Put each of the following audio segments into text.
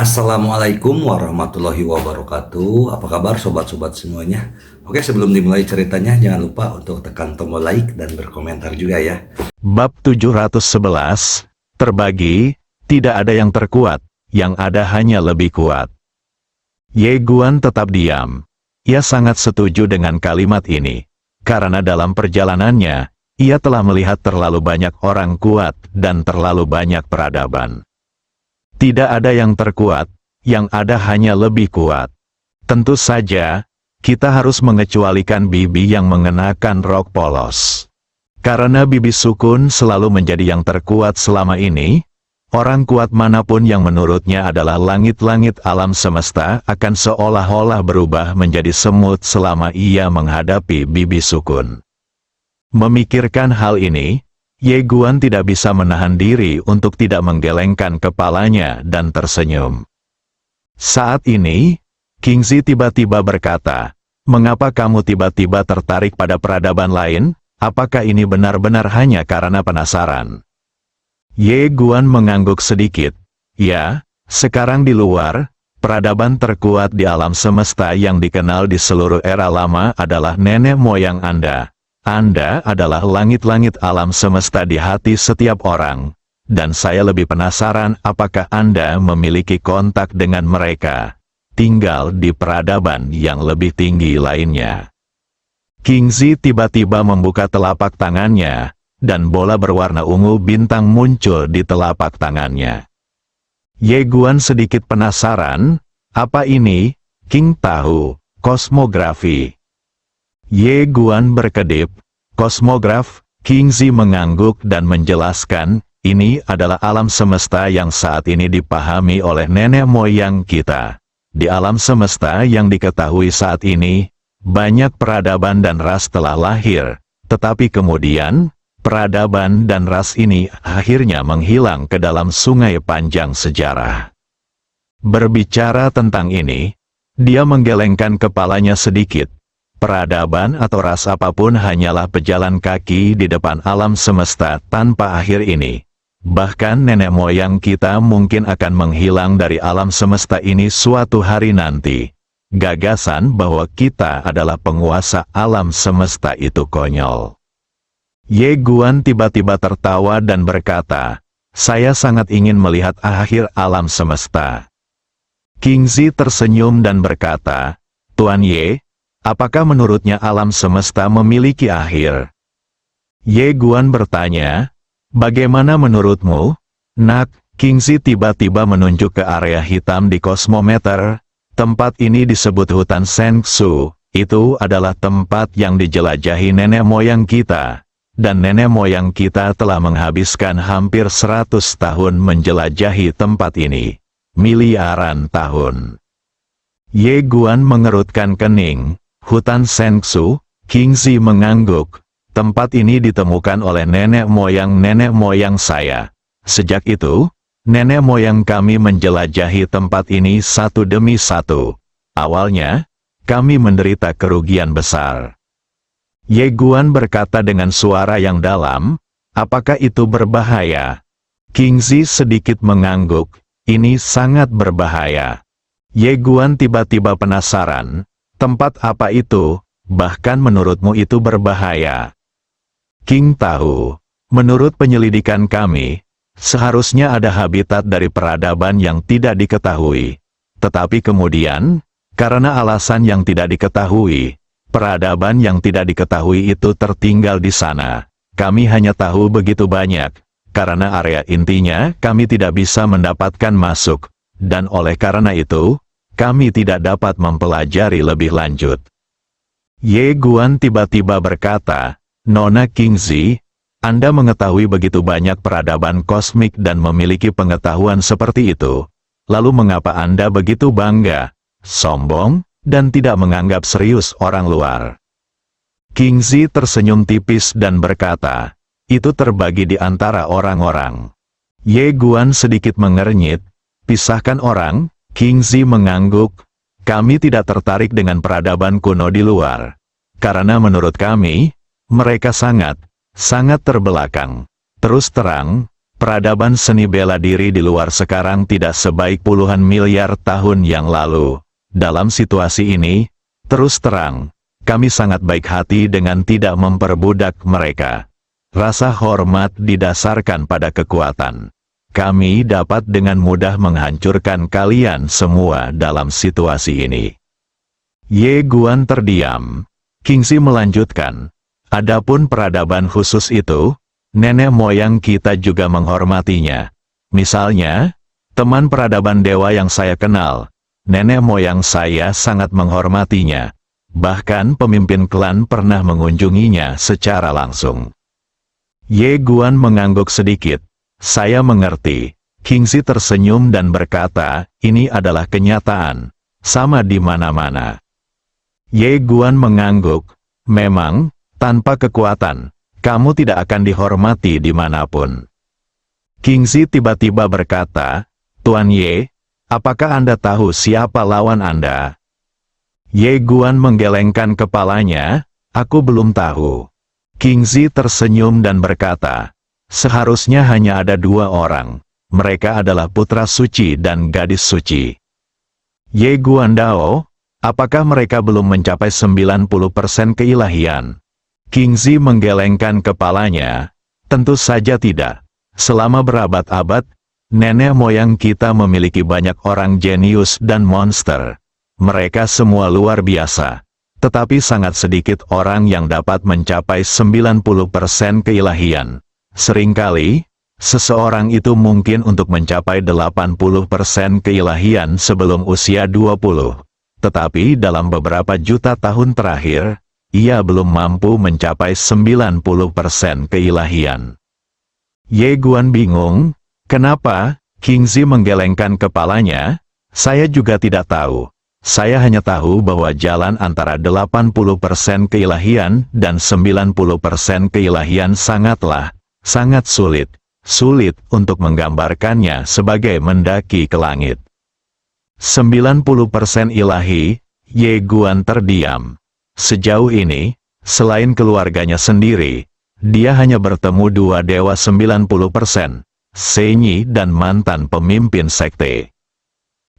Assalamualaikum warahmatullahi wabarakatuh. Apa kabar sobat-sobat semuanya? Oke, sebelum dimulai ceritanya, jangan lupa untuk tekan tombol like dan berkomentar juga ya. Bab 711, terbagi, tidak ada yang terkuat, yang ada hanya lebih kuat. Ye Guan tetap diam. Ia sangat setuju dengan kalimat ini, karena dalam perjalanannya, ia telah melihat terlalu banyak orang kuat dan terlalu banyak peradaban. Tidak ada yang terkuat, yang ada hanya lebih kuat. Tentu saja, kita harus mengecualikan Bibi yang mengenakan rok polos. Karena Bibi Sukun selalu menjadi yang terkuat selama ini, orang kuat manapun yang menurutnya adalah langit-langit alam semesta akan seolah-olah berubah menjadi semut selama ia menghadapi Bibi Sukun. Memikirkan hal ini, Ye Guan tidak bisa menahan diri untuk tidak menggelengkan kepalanya dan tersenyum. Saat ini, Kingzi tiba-tiba berkata, "Mengapa kamu tiba-tiba tertarik pada peradaban lain? Apakah ini benar-benar hanya karena penasaran?" Ye Guan mengangguk sedikit. "Ya, sekarang di luar, peradaban terkuat di alam semesta yang dikenal di seluruh era lama adalah nenek moyang Anda. Anda adalah langit-langit alam semesta di hati setiap orang, dan saya lebih penasaran apakah Anda memiliki kontak dengan mereka, tinggal di peradaban yang lebih tinggi lainnya." Kingzi tiba-tiba membuka telapak tangannya, dan bola berwarna ungu bintang muncul di telapak tangannya. Ye Guan sedikit penasaran, apa ini? King tahu, kosmografi. Ye Guan berkedip, kosmograf. Kingzi mengangguk dan menjelaskan, ini adalah alam semesta yang saat ini dipahami oleh nenek moyang kita. Di alam semesta yang diketahui saat ini, banyak peradaban dan ras telah lahir, tetapi kemudian, peradaban dan ras ini akhirnya menghilang ke dalam sungai panjang sejarah. Berbicara tentang ini, dia menggelengkan kepalanya sedikit. Peradaban atau ras apapun hanyalah pejalan kaki di depan alam semesta tanpa akhir ini. Bahkan nenek moyang kita mungkin akan menghilang dari alam semesta ini suatu hari nanti. Gagasan bahwa kita adalah penguasa alam semesta itu konyol. Ye Guan tiba-tiba tertawa dan berkata, "Saya sangat ingin melihat akhir alam semesta." Kingzi tersenyum dan berkata, "Tuan Ye, apakah menurutnya alam semesta memiliki akhir?" Ye Guan bertanya, "Bagaimana menurutmu, Nak?" Kingzi tiba-tiba menunjuk ke area hitam di kosmometer. Tempat ini disebut hutan Shengsu. Itu adalah tempat yang dijelajahi nenek moyang kita. Dan nenek moyang kita telah menghabiskan hampir 100 tahun menjelajahi tempat ini. Miliaran tahun. Ye Guan mengerutkan kening. Hutan Shengsu, Kingzi mengangguk. Tempat ini ditemukan oleh nenek moyang saya. Sejak itu, nenek moyang kami menjelajahi tempat ini satu demi satu. Awalnya, kami menderita kerugian besar." Ye Guan berkata dengan suara yang dalam, "Apakah itu berbahaya?" Kingzi sedikit mengangguk, "Ini sangat berbahaya." Ye Guan tiba-tiba penasaran, "Tempat apa itu? Bahkan menurutmu itu berbahaya?" King tahu, menurut penyelidikan kami, seharusnya ada habitat dari peradaban yang tidak diketahui. Tetapi kemudian, karena alasan yang tidak diketahui, peradaban yang tidak diketahui itu tertinggal di sana. Kami hanya tahu begitu banyak, karena area intinya kami tidak bisa mendapatkan masuk, dan oleh karena itu, kami tidak dapat mempelajari lebih lanjut. Ye Guan tiba-tiba berkata, "Nona Kingzi, Anda mengetahui begitu banyak peradaban kosmik dan memiliki pengetahuan seperti itu. Lalu mengapa Anda begitu bangga, sombong, dan tidak menganggap serius orang luar?" Kingzi tersenyum tipis dan berkata, "Itu terbagi di antara orang-orang." Ye Guan sedikit mengernyit, "Pisahkan orang?" Kingzi mengangguk, "Kami tidak tertarik dengan peradaban kuno di luar. Karena menurut kami, mereka sangat terbelakang. Terus terang, peradaban seni bela diri di luar sekarang tidak sebaik puluhan miliar tahun yang lalu. Dalam situasi ini, terus terang, kami sangat baik hati dengan tidak memperbudak mereka. Rasa hormat didasarkan pada kekuatan. Kami dapat dengan mudah menghancurkan kalian semua dalam situasi ini. Ye Guan terdiam. Kingzi melanjutkan, adapun peradaban khusus itu, nenek moyang kita juga menghormatinya. Misalnya, teman peradaban dewa yang saya kenal, nenek moyang saya sangat menghormatinya. Bahkan pemimpin klan pernah mengunjunginya secara langsung. Ye Guan mengangguk sedikit. Saya mengerti. Kingzi tersenyum dan berkata, ini adalah kenyataan. Sama di mana-mana. Ye Guan mengangguk. Memang, tanpa kekuatan, kamu tidak akan dihormati dimanapun. Kingzi tiba-tiba berkata, Tuan Ye, apakah Anda tahu siapa lawan Anda? Ye Guan menggelengkan kepalanya, aku belum tahu. Kingzi tersenyum dan berkata, seharusnya hanya ada dua orang. Mereka adalah putra suci dan gadis suci. Ye Guandao, apakah mereka belum mencapai 90% keilahian? Kingzi menggelengkan kepalanya, tentu saja tidak. Selama berabad-abad, nenek moyang kita memiliki banyak orang jenius dan monster. Mereka semua luar biasa. Tetapi sangat sedikit orang yang dapat mencapai 90% keilahian. Seringkali, seseorang itu mungkin untuk mencapai 80% keilahian sebelum usia 20. Tetapi dalam beberapa juta tahun terakhir, ia belum mampu mencapai 90% keilahian. Ye Guan bingung, kenapa? Kingzi menggelengkan kepalanya, saya juga tidak tahu. Saya hanya tahu bahwa jalan antara 80% keilahian dan 90% keilahian sangat sulit. Sulit untuk menggambarkannya sebagai mendaki ke langit. 90% ilahi, Ye Guan terdiam. Sejauh ini, selain keluarganya sendiri, dia hanya bertemu dua dewa 90%, Senyi dan mantan pemimpin sekte.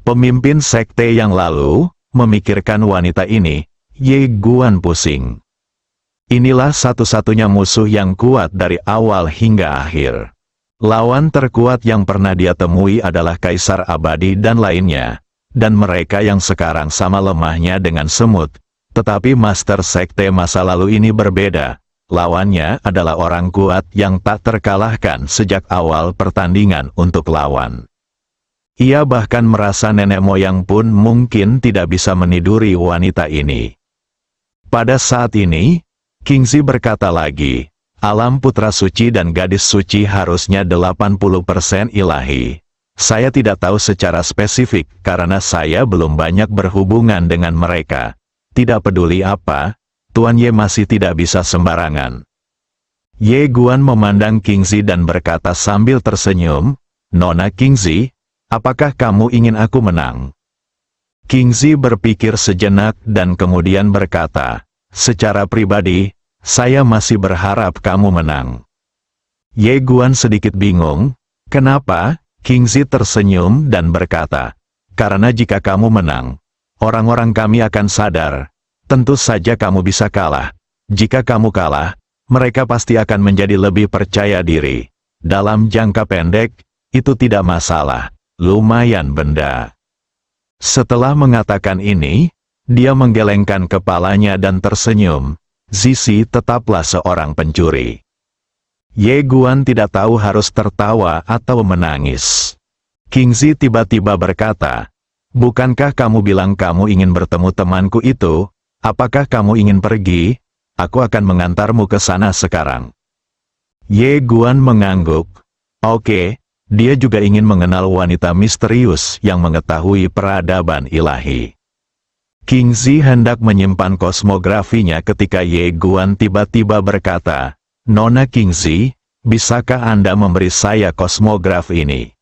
Pemimpin sekte yang lalu, memikirkan wanita ini, Ye Guan pusing. Inilah satu-satunya musuh yang kuat dari awal hingga akhir. Lawan terkuat yang pernah dia temui adalah Kaisar Abadi dan lainnya, dan mereka yang sekarang sama lemahnya dengan semut. Tetapi Master Sekte masa lalu ini berbeda. Lawannya adalah orang kuat yang tak terkalahkan sejak awal pertandingan untuk lawan. Ia bahkan merasa nenek moyang pun mungkin tidak bisa meniduri wanita ini. Pada saat ini, Kingzi berkata lagi, alam putra suci dan gadis suci harusnya 80% ilahi. Saya tidak tahu secara spesifik karena saya belum banyak berhubungan dengan mereka. Tidak peduli apa, Tuan Ye masih tidak bisa sembarangan. Ye Guan memandang Kingzi dan berkata sambil tersenyum, Nona Kingzi, apakah kamu ingin aku menang? Kingzi berpikir sejenak dan kemudian berkata, secara pribadi, saya masih berharap kamu menang. Ye Guan sedikit bingung, kenapa? Kingzi tersenyum dan berkata, karena jika kamu menang, orang-orang kami akan sadar, tentu saja kamu bisa kalah. Jika kamu kalah, mereka pasti akan menjadi lebih percaya diri. Dalam jangka pendek, itu tidak masalah. Lumayan benda. Setelah mengatakan ini, dia menggelengkan kepalanya dan tersenyum. Zizi tetaplah seorang pencuri. Ye Guan tidak tahu harus tertawa atau menangis. Kingzi tiba-tiba berkata, bukankah kamu bilang kamu ingin bertemu temanku itu? Apakah kamu ingin pergi? Aku akan mengantarmu ke sana sekarang. Ye Guan mengangguk. Oke. Dia juga ingin mengenal wanita misterius yang mengetahui peradaban ilahi. Kingzi hendak menyimpan kosmografinya ketika Ye Guan tiba-tiba berkata, Nona Kingzi, bisakah Anda memberi saya kosmograf ini?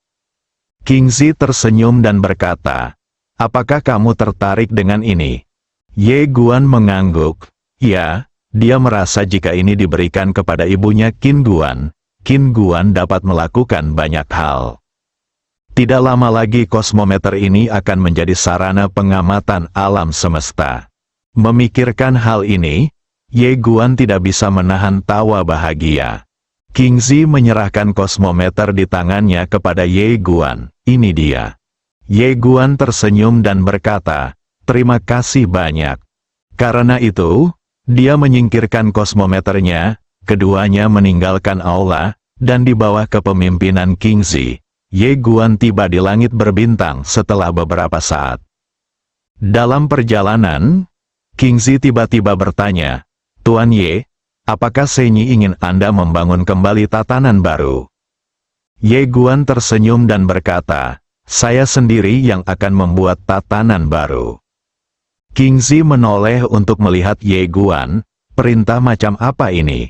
Kingzi tersenyum dan berkata, apakah kamu tertarik dengan ini? Ye Guan mengangguk, ya, dia merasa jika ini diberikan kepada ibunya Qin Guan, Qin Guan dapat melakukan banyak hal. Tidak lama lagi kosmometer ini akan menjadi sarana pengamatan alam semesta. Memikirkan hal ini, Ye Guan tidak bisa menahan tawa bahagia. Qingzi menyerahkan kosmometer di tangannya kepada Ye Guan. Ini dia. Ye Guan tersenyum dan berkata, "Terima kasih banyak." Karena itu, dia menyingkirkan kosmometernya, keduanya meninggalkan aula, dan di bawah kepemimpinan Qingzi, Ye Guan tiba di langit berbintang setelah beberapa saat. Dalam perjalanan, Qingzi tiba-tiba bertanya, "Tuan Ye, apakah Senyi ingin Anda membangun kembali tatanan baru?" Ye Guan tersenyum dan berkata, "Saya sendiri yang akan membuat tatanan baru." Qingzi menoleh untuk melihat Ye Guan. Perintah macam apa ini?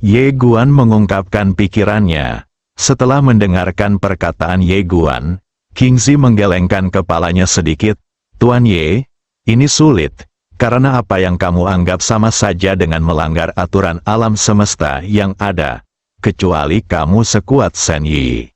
Ye Guan mengungkapkan pikirannya. Setelah mendengarkan perkataan Ye Guan, Qingzi menggelengkan kepalanya sedikit. "Tuan Ye, ini sulit. Karena apa yang kamu anggap sama saja dengan melanggar aturan alam semesta yang ada, kecuali kamu sekuat Sen Yi.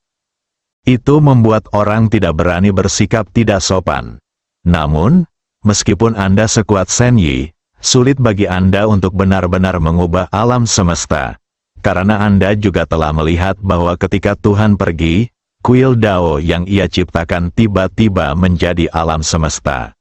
Itu membuat orang tidak berani bersikap tidak sopan. Namun, meskipun Anda sekuat Sen Yi, sulit bagi Anda untuk benar-benar mengubah alam semesta. Karena Anda juga telah melihat bahwa ketika Tuhan pergi, kuil Dao yang Ia ciptakan tiba-tiba menjadi alam semesta."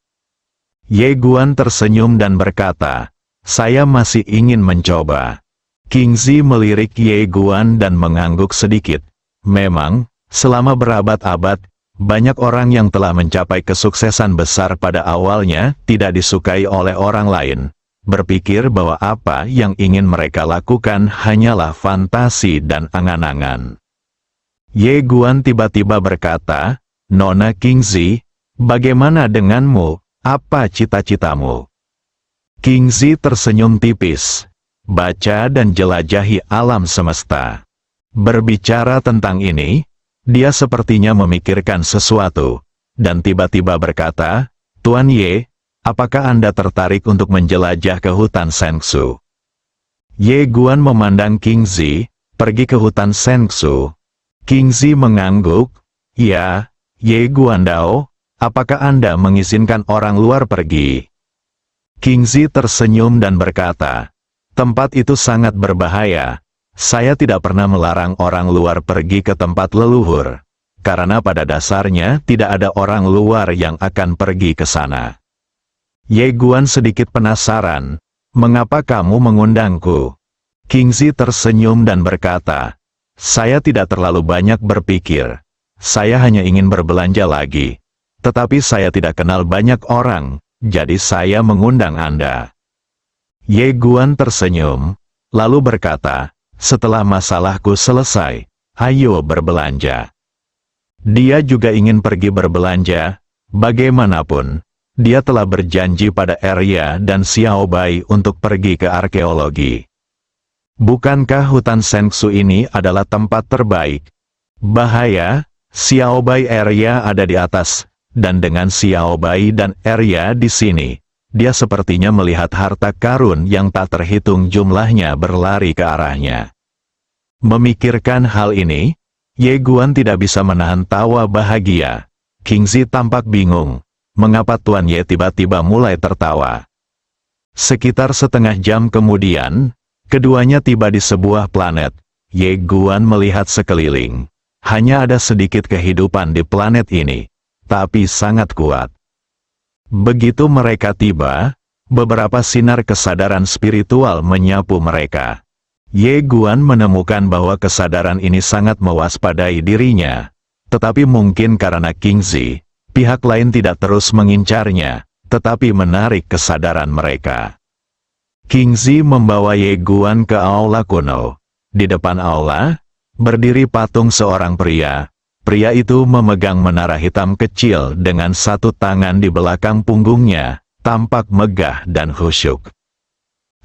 Ye Guan tersenyum dan berkata, "Saya masih ingin mencoba." Qingzi melirik Ye Guan dan mengangguk sedikit. Memang, selama berabad-abad, banyak orang yang telah mencapai kesuksesan besar pada awalnya tidak disukai oleh orang lain, berpikir bahwa apa yang ingin mereka lakukan hanyalah fantasi dan angan-angan. Ye Guan tiba-tiba berkata, "Nona Qingzi, bagaimana denganmu? Apa cita-citamu?" Qingzi tersenyum tipis. "Baca dan jelajahi alam semesta." Berbicara tentang ini, dia sepertinya memikirkan sesuatu, dan tiba-tiba berkata, "Tuan Ye, apakah Anda tertarik untuk menjelajah ke hutan Shengsu?" Ye Guan memandang Qingzi, "Pergi ke hutan Shengsu?" Qingzi mengangguk, "Ya, Ye Guan Dao. Apakah Anda mengizinkan orang luar pergi?" Qingzi tersenyum dan berkata, "Tempat itu sangat berbahaya. Saya tidak pernah melarang orang luar pergi ke tempat leluhur. Karena pada dasarnya tidak ada orang luar yang akan pergi ke sana." Ye Guan sedikit penasaran, "Mengapa kamu mengundangku?" Qingzi tersenyum dan berkata, "Saya tidak terlalu banyak berpikir. Saya hanya ingin berbelanja lagi. Tetapi saya tidak kenal banyak orang, jadi saya mengundang Anda." Ye Guan tersenyum, lalu berkata, "Setelah masalahku selesai, ayo berbelanja." Dia juga ingin pergi berbelanja. Bagaimanapun, dia telah berjanji pada Arya dan Xiao Bai untuk pergi ke arkeologi. Bukankah hutan Shengsu ini adalah tempat terbaik? Bahaya, Xiao Bai Arya ada di atas. Dan dengan Xiao Bai dan Arya di sini, dia sepertinya melihat harta karun yang tak terhitung jumlahnya berlari ke arahnya. Memikirkan hal ini, Ye Guan tidak bisa menahan tawa bahagia. Qingzi tampak bingung, mengapa Tuan Ye tiba-tiba mulai tertawa. Sekitar setengah jam kemudian, keduanya tiba di sebuah planet. Ye Guan melihat sekeliling. Hanya ada sedikit kehidupan di planet ini, tapi sangat kuat. Begitu mereka tiba, beberapa sinar kesadaran spiritual menyapu mereka. Ye Guan menemukan bahwa kesadaran ini sangat mewaspadai dirinya. Tetapi mungkin karena Qingzi, pihak lain tidak terus mengincarnya, tetapi menarik kesadaran mereka. Qingzi membawa Ye Guan ke aula kuno. Di depan aula, berdiri patung seorang pria. Pria itu memegang menara hitam kecil dengan satu tangan di belakang punggungnya, tampak megah dan khusyuk.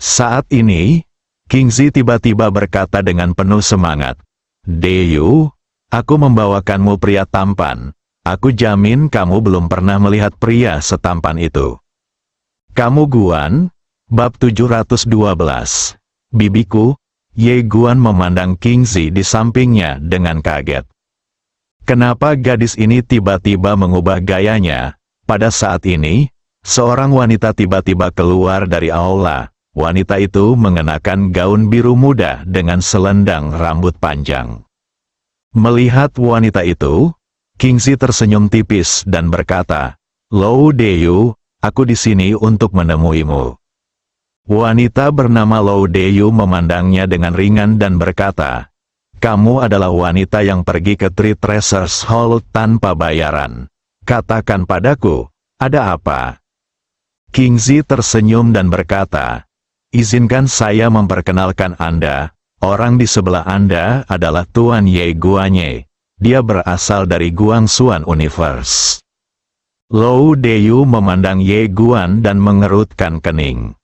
Saat ini, Qingzi tiba-tiba berkata dengan penuh semangat, "Deyu, aku membawakanmu pria tampan. Aku jamin kamu belum pernah melihat pria setampan itu." Kamu Guan, bab 712. Bibiku, Ye Guan memandang King Zi di sampingnya dengan kaget. Kenapa gadis ini tiba-tiba mengubah gayanya? Pada saat ini, seorang wanita tiba-tiba keluar dari aula. Wanita itu mengenakan gaun biru muda dengan selendang rambut panjang. Melihat wanita itu, King Zi tersenyum tipis dan berkata, "Lou Deyu, aku di sini untuk menemuimu." Wanita bernama Lou Deyu memandangnya dengan ringan dan berkata, "Kamu adalah wanita yang pergi ke Three Treasures Hall tanpa bayaran. Katakan padaku, ada apa?" King Zi tersenyum dan berkata, "Izinkan saya memperkenalkan Anda. Orang di sebelah Anda adalah Tuan Ye Guanye. Dia berasal dari Guangxuan Universe." Lou Deyu memandang Ye Guan dan mengerutkan kening.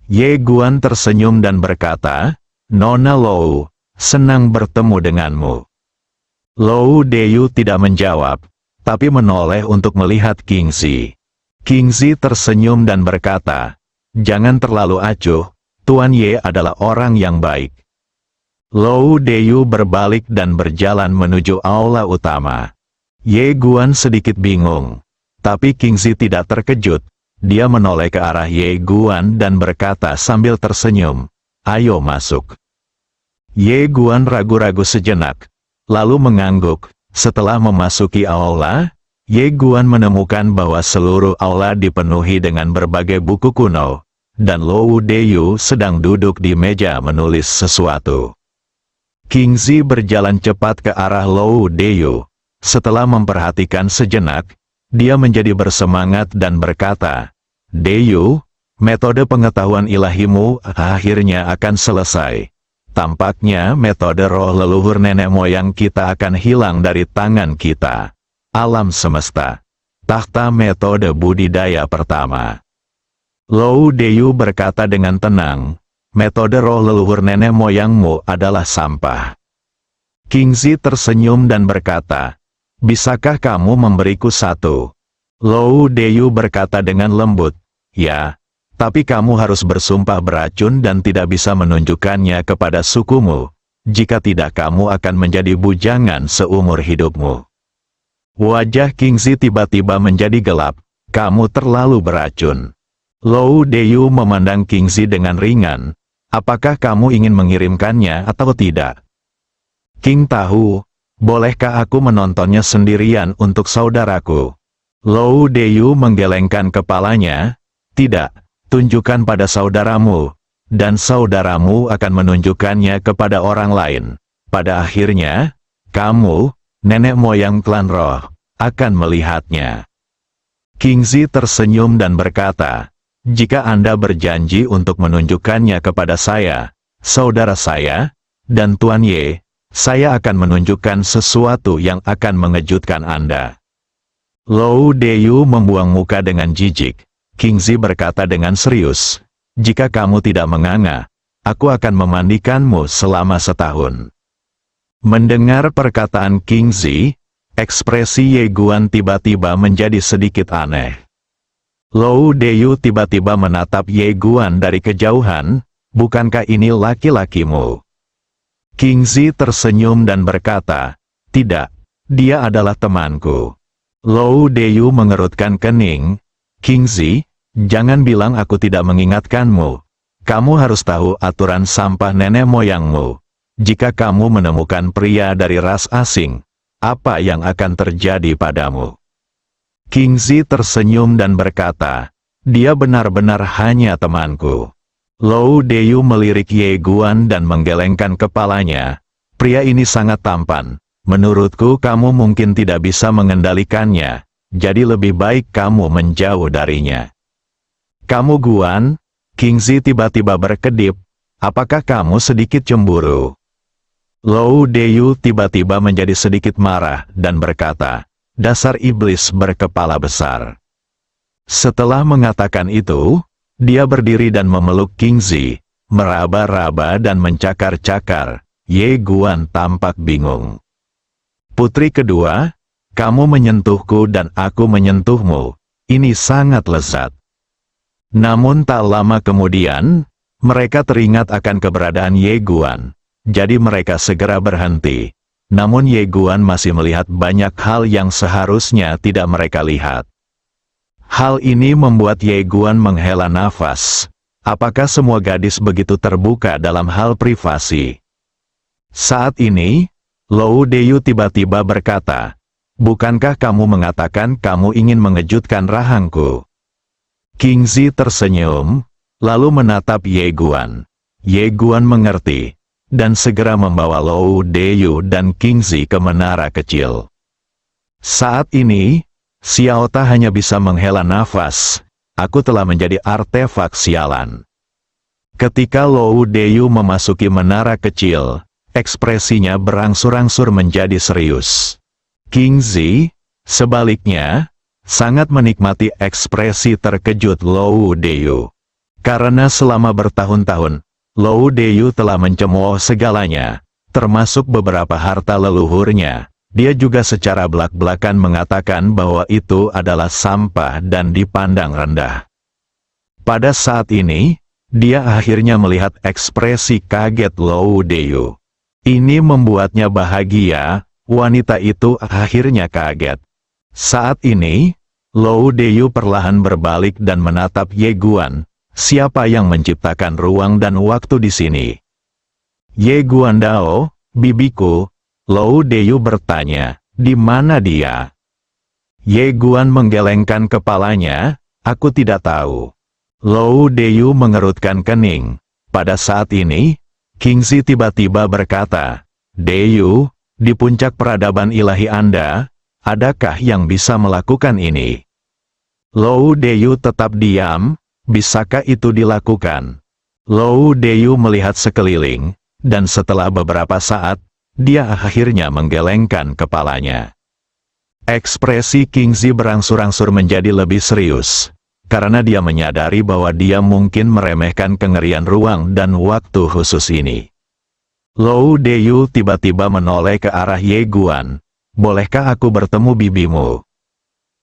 Ye Guan tersenyum dan berkata, "Nona Lou, senang bertemu denganmu." Lou Deyu tidak menjawab, tapi menoleh untuk melihat King Zi. King Zi tersenyum dan berkata, "Jangan terlalu acuh, Tuan Ye adalah orang yang baik." Lou Deyu berbalik dan berjalan menuju aula utama. Ye Guan sedikit bingung, tapi King Zi tidak terkejut. Dia menoleh ke arah Ye Guan dan berkata sambil tersenyum, "Ayo masuk." Ye Guan ragu-ragu sejenak, lalu mengangguk. Setelah memasuki aula, Ye Guan menemukan bahwa seluruh aula dipenuhi dengan berbagai buku kuno, dan Lou Deyu sedang duduk di meja menulis sesuatu. King Zi berjalan cepat ke arah Lou Deyu. Setelah memperhatikan sejenak, dia menjadi bersemangat dan berkata, "Deyu, metode pengetahuan ilahimu akhirnya akan selesai. Tampaknya metode roh leluhur nenek moyang kita akan hilang dari tangan kita. Alam semesta. Takhta metode budidaya pertama." Lou Deyu berkata dengan tenang, "Metode roh leluhur nenek moyangmu adalah sampah." King Zi tersenyum dan berkata, "Bisakah kamu memberiku satu?" Lou Deyu berkata dengan lembut, "Ya, tapi kamu harus bersumpah beracun dan tidak bisa menunjukkannya kepada sukumu. Jika tidak kamu akan menjadi bujangan seumur hidupmu." Wajah King Zi tiba-tiba menjadi gelap. "Kamu terlalu beracun." Lou Deyu memandang King Zi dengan ringan. "Apakah kamu ingin mengirimkannya atau tidak?" "King tahu, bolehkah aku menontonnya sendirian untuk saudaraku?" Lou Deyu menggelengkan kepalanya. "Tidak. Tunjukkan pada saudaramu, dan saudaramu akan menunjukkannya kepada orang lain. Pada akhirnya, kamu, nenek moyang klan roh, akan melihatnya." King Zi tersenyum dan berkata, "Jika Anda berjanji untuk menunjukkannya kepada saya, saudara saya, dan Tuan Ye, saya akan menunjukkan sesuatu yang akan mengejutkan Anda." Lou Deyu membuang muka dengan jijik. King Zi berkata dengan serius, "Jika kamu tidak menganga, aku akan memandikanmu selama setahun." Mendengar perkataan King Zi, ekspresi Ye Guan tiba-tiba menjadi sedikit aneh. Lou Deyu tiba-tiba menatap Ye Guan dari kejauhan, "Bukankah ini laki-lakimu?" King Zi tersenyum dan berkata, "Tidak, dia adalah temanku." Lou Deyu mengerutkan kening. "King Zi, jangan bilang aku tidak mengingatkanmu. Kamu harus tahu aturan sampah nenek moyangmu. Jika kamu menemukan pria dari ras asing, apa yang akan terjadi padamu?" King Zi tersenyum dan berkata, "Dia benar-benar hanya temanku." Lou Deyu melirik Ye Guan dan menggelengkan kepalanya. "Pria ini sangat tampan. Menurutku kamu mungkin tidak bisa mengendalikannya. Jadi lebih baik kamu menjauh darinya." "Kamu Guan?" King Zi tiba-tiba berkedip. "Apakah kamu sedikit cemburu?" Lou Deyu tiba-tiba menjadi sedikit marah dan berkata, "Dasar iblis berkepala besar." Setelah mengatakan itu, dia berdiri dan memeluk King Zi, meraba-raba dan mencakar-cakar. Ye Guan tampak bingung. "Putri kedua, kamu menyentuhku dan aku menyentuhmu. Ini sangat lezat." Namun tak lama kemudian, mereka teringat akan keberadaan Ye Guan. jadi mereka segera berhenti. Namun Ye Guan masih melihat banyak hal yang seharusnya tidak mereka lihat. Hal ini membuat Ye Guan menghela nafas. Apakah semua gadis begitu terbuka dalam hal privasi? Saat ini, Lou Deyu tiba-tiba berkata, "Bukankah kamu mengatakan kamu ingin mengejutkan rahangku?" King Zi tersenyum, lalu menatap Ye Guan. Ye Guan mengerti, dan segera membawa Lou Deyu dan King Zi ke menara kecil. Saat ini, Xiao Ta hanya bisa menghela nafas. Aku telah menjadi artefak sialan. Ketika Lou Deyu memasuki menara kecil, ekspresinya berangsur-angsur menjadi serius. King Zi, sebaliknya, sangat menikmati ekspresi terkejut Lou Deyu. Karena selama bertahun-tahun, Lou Deyu telah mencemooh segalanya, termasuk beberapa harta leluhurnya. Dia juga secara belak-belakan mengatakan bahwa itu adalah sampah dan dipandang rendah. Pada saat ini, dia akhirnya melihat ekspresi kaget Lou Deyu. Ini membuatnya bahagia, wanita itu akhirnya kaget. Saat ini, Lou Deyu perlahan berbalik dan menatap Ye Guan. Siapa yang menciptakan ruang dan waktu di sini? Ye Guan Dao, bibiku. Lou Deyu bertanya, di mana dia? Ye Guan menggelengkan kepalanya, aku tidak tahu. Lou Deyu mengerutkan kening. Pada saat ini, King Zi tiba-tiba berkata, Deyu, di puncak peradaban ilahi Anda, adakah yang bisa melakukan ini? Lou Deyu tetap diam, bisakah itu dilakukan? Lou Deyu melihat sekeliling, dan setelah beberapa saat, dia akhirnya menggelengkan kepalanya. Ekspresi King Zi berangsur-angsur menjadi lebih serius, karena dia menyadari bahwa dia mungkin meremehkan kengerian ruang dan waktu khusus ini. Lou Deyu tiba-tiba menoleh ke arah Ye Guan. Bolehkah aku bertemu bibimu?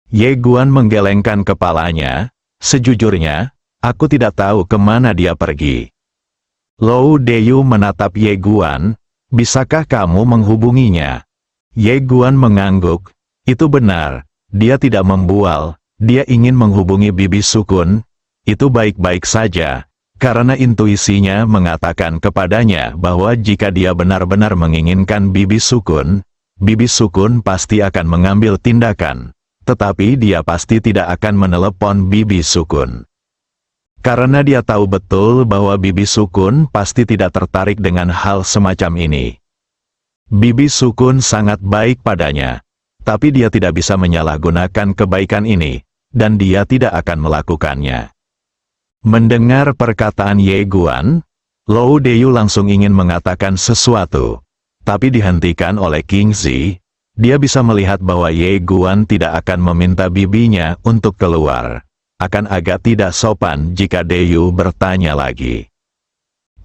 Ye Guan menggelengkan kepalanya. Sejujurnya, aku tidak tahu kemana dia pergi. Lou Deyu menatap Ye Guan. Bisakah kamu menghubunginya? Ye Guan mengangguk. Itu benar, dia tidak membual, dia ingin menghubungi Bibi Sukun. Itu baik-baik saja, karena intuisinya mengatakan kepadanya bahwa jika dia benar-benar menginginkan Bibi Sukun pasti akan mengambil tindakan. Tetapi dia pasti tidak akan menelepon Bibi Sukun. Karena dia tahu betul bahwa Bibi Sukun pasti tidak tertarik dengan hal semacam ini. Bibi Sukun sangat baik padanya, tapi dia tidak bisa menyalahgunakan kebaikan ini, dan dia tidak akan melakukannya. Mendengar perkataan Ye Guan, Lou Deyu langsung ingin mengatakan sesuatu, tapi dihentikan oleh King Zi. Dia bisa melihat bahwa Ye Guan tidak akan meminta bibinya untuk keluar. Akan agak tidak sopan jika Deyu bertanya lagi.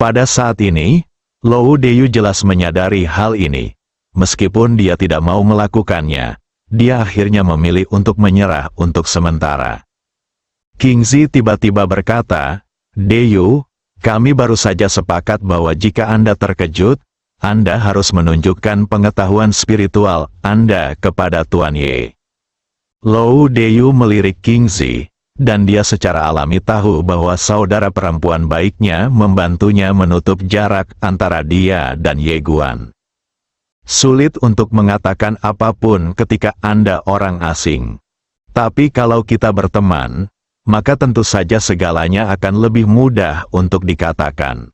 Pada saat ini, Lou Deyu jelas menyadari hal ini. Meskipun dia tidak mau melakukannya, dia akhirnya memilih untuk menyerah untuk sementara. King Zi tiba-tiba berkata, Deyu, kami baru saja sepakat bahwa jika Anda terkejut, Anda harus menunjukkan pengetahuan spiritual Anda kepada Tuan Ye. Lou Deyu melirik King Zi. Dan dia secara alami tahu bahwa saudara perempuan baiknya membantunya menutup jarak antara dia dan Ye Guan. Sulit untuk mengatakan apapun ketika Anda orang asing. Tapi kalau kita berteman, maka tentu saja segalanya akan lebih mudah untuk dikatakan.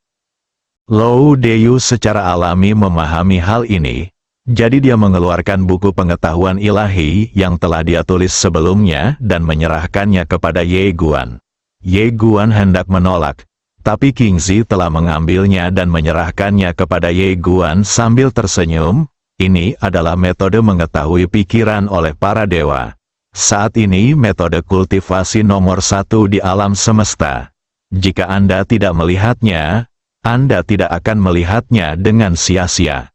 Lou Deyu secara alami memahami hal ini. Jadi dia mengeluarkan buku pengetahuan ilahi yang telah dia tulis sebelumnya dan menyerahkannya kepada Ye Guan. Ye Guan hendak menolak, tapi King Zi telah mengambilnya dan menyerahkannya kepada Ye Guan sambil tersenyum. Ini adalah metode mengetahui pikiran oleh para dewa. Saat ini metode kultivasi nomor 1 di alam semesta. Jika Anda tidak melihatnya, Anda tidak akan melihatnya dengan sia-sia.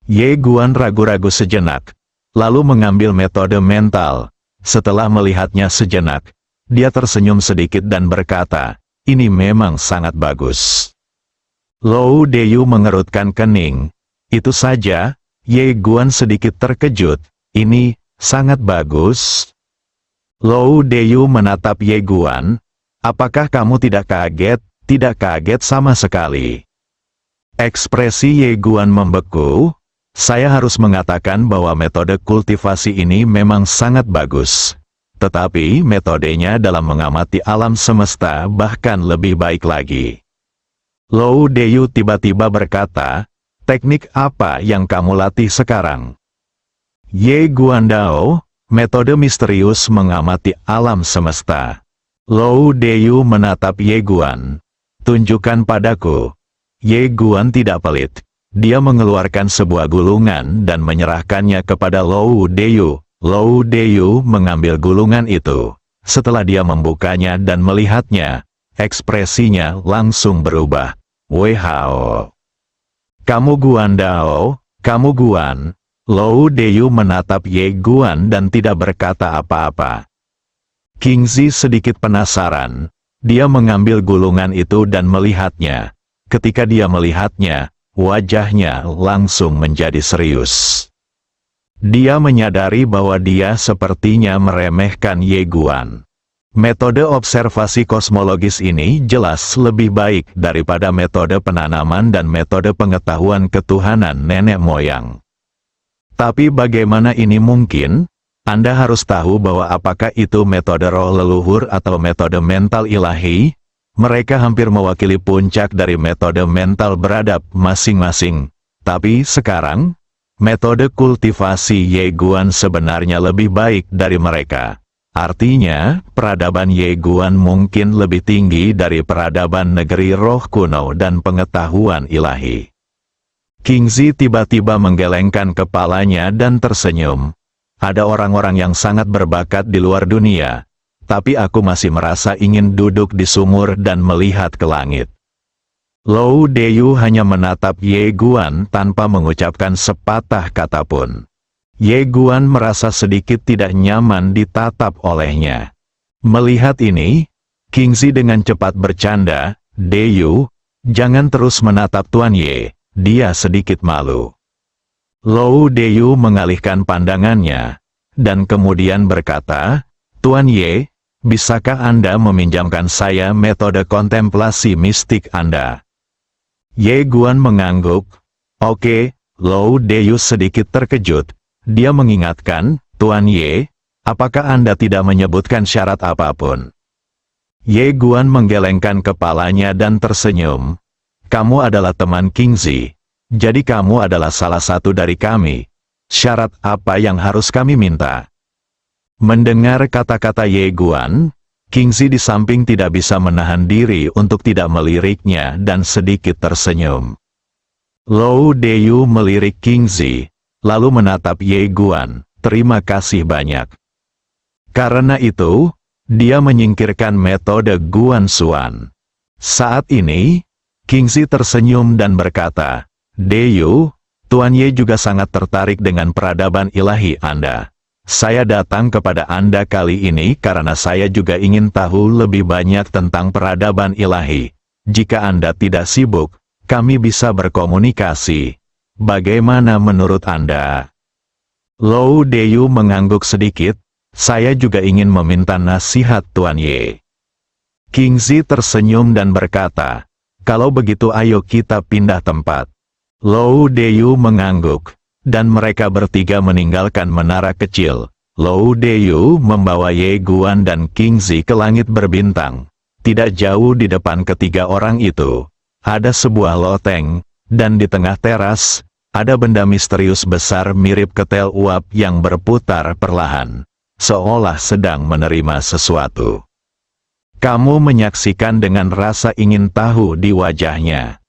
Ye Guan ragu-ragu sejenak, lalu mengambil metode mental. Setelah melihatnya sejenak, dia tersenyum sedikit dan berkata, ini memang sangat bagus. Lou Deyu mengerutkan kening. Itu saja, Ye Guan sedikit terkejut. Ini, sangat bagus. Lou Deyu menatap Ye Guan. Apakah kamu tidak kaget? Tidak kaget sama sekali. Ekspresi Ye Guan membeku. Saya harus mengatakan bahwa metode kultivasi ini memang sangat bagus. Tetapi metodenya dalam mengamati alam semesta bahkan lebih baik lagi. Lou Deyu tiba-tiba berkata, teknik apa yang kamu latih sekarang? Ye Guandao, metode misterius mengamati alam semesta. Lou Deyu menatap Ye Guan. Tunjukkan padaku. Ye Guan tidak pelit. Dia mengeluarkan sebuah gulungan dan menyerahkannya kepada Lou Deyu. Lou Deyu mengambil gulungan itu. Setelah dia membukanya dan melihatnya, ekspresinya langsung berubah. Wow. Kamu Guandao, kamu Guan. Lou Deyu menatap Ye Guan dan tidak berkata apa-apa. Kingzi sedikit penasaran. Dia mengambil gulungan itu dan melihatnya. Ketika dia melihatnya, wajahnya langsung menjadi serius. Dia menyadari bahwa dia sepertinya meremehkan Ye Guan. Metode observasi kosmologis ini jelas lebih baik daripada metode penanaman dan metode pengetahuan ketuhanan nenek moyang. Tapi bagaimana ini mungkin? Anda harus tahu bahwa apakah itu metode roh leluhur atau metode mental ilahi? Mereka hampir mewakili puncak dari metode mental beradab masing-masing. Tapi sekarang, metode kultivasi Ye Guan sebenarnya lebih baik dari mereka. Artinya, peradaban Ye Guan mungkin lebih tinggi dari peradaban negeri roh kuno dan pengetahuan ilahi. Kingzi tiba-tiba menggelengkan kepalanya dan tersenyum. Ada orang-orang yang sangat berbakat di luar dunia, tapi aku masih merasa ingin duduk di sumur dan melihat ke langit. Lou Deyu hanya menatap Ye Guan tanpa mengucapkan sepatah kata pun. Ye Guan merasa sedikit tidak nyaman ditatap olehnya. Melihat ini, Kingzi dengan cepat bercanda, Deyu, jangan terus menatap Tuan Ye, dia sedikit malu. Lou Deyu mengalihkan pandangannya, dan kemudian berkata, Tuan Ye, bisakah Anda meminjamkan saya metode kontemplasi mistik Anda? Ye Guan mengangguk. Oke, Lou Deyu sedikit terkejut. Dia mengingatkan, Tuan Ye, apakah Anda tidak menyebutkan syarat apapun? Ye Guan menggelengkan kepalanya dan tersenyum. Kamu adalah teman Kingzi, jadi kamu adalah salah satu dari kami. Syarat apa yang harus kami minta? Mendengar kata-kata Ye Guan, Kingzi di samping tidak bisa menahan diri untuk tidak meliriknya dan sedikit tersenyum. Lou Deyu melirik Kingzi, lalu menatap Ye Guan, terima kasih banyak. Karena itu, dia menyingkirkan metode Guan Xuan. Saat ini, Kingzi tersenyum dan berkata, Deyu, Tuan Ye juga sangat tertarik dengan peradaban ilahi Anda. Saya datang kepada Anda kali ini karena saya juga ingin tahu lebih banyak tentang peradaban ilahi. Jika Anda tidak sibuk, kami bisa berkomunikasi. Bagaimana menurut Anda? Lou Deyu mengangguk sedikit, saya juga ingin meminta nasihat Tuan Ye. Kingzi tersenyum dan berkata, kalau begitu ayo kita pindah tempat. Lou Deyu mengangguk, dan mereka bertiga meninggalkan menara kecil. Lou Deyu membawa Ye Guan dan Kingzi ke langit berbintang. Tidak jauh di depan ketiga orang itu, ada sebuah loteng, dan di tengah teras, ada benda misterius besar mirip ketel uap yang berputar perlahan, seolah sedang menerima sesuatu. Kamu menyaksikan dengan rasa ingin tahu di wajahnya.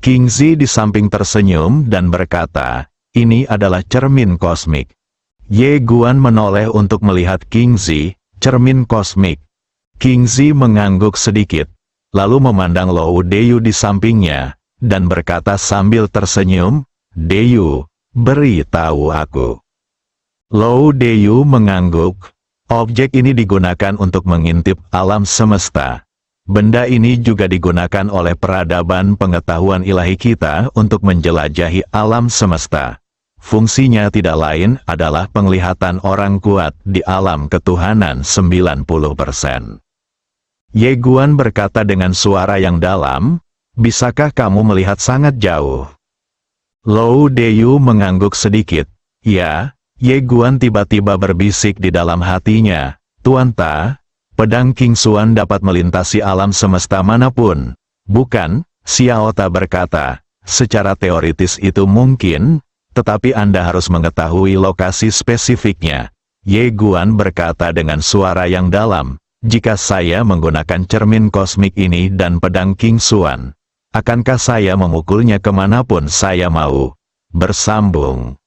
Kingzi di samping tersenyum dan berkata, ini adalah cermin kosmik. Ye Guan menoleh untuk melihat Kingzi, cermin kosmik. Kingzi mengangguk sedikit, lalu memandang Lou Deyu di sampingnya, dan berkata sambil tersenyum, Deyu, beritahu aku. Lou Deyu mengangguk, objek ini digunakan untuk mengintip alam semesta. Benda ini juga digunakan oleh peradaban pengetahuan ilahi kita untuk menjelajahi alam semesta. Fungsinya tidak lain adalah penglihatan orang kuat di alam ketuhanan 90%. Ye Guan berkata dengan suara yang dalam, "Bisakah kamu melihat sangat jauh?" Lou Deyu mengangguk sedikit. "Ya." Ye Guan tiba-tiba berbisik di dalam hatinya, "Tuan Ta, pedang King Xuan dapat melintasi alam semesta manapun." "Bukan," Xiao Ta berkata, "secara teoritis itu mungkin, tetapi Anda harus mengetahui lokasi spesifiknya." Ye Guan berkata dengan suara yang dalam, "Jika saya menggunakan cermin kosmik ini dan pedang King Xuan, akankah saya memukulnya kemanapun saya mau?" Bersambung.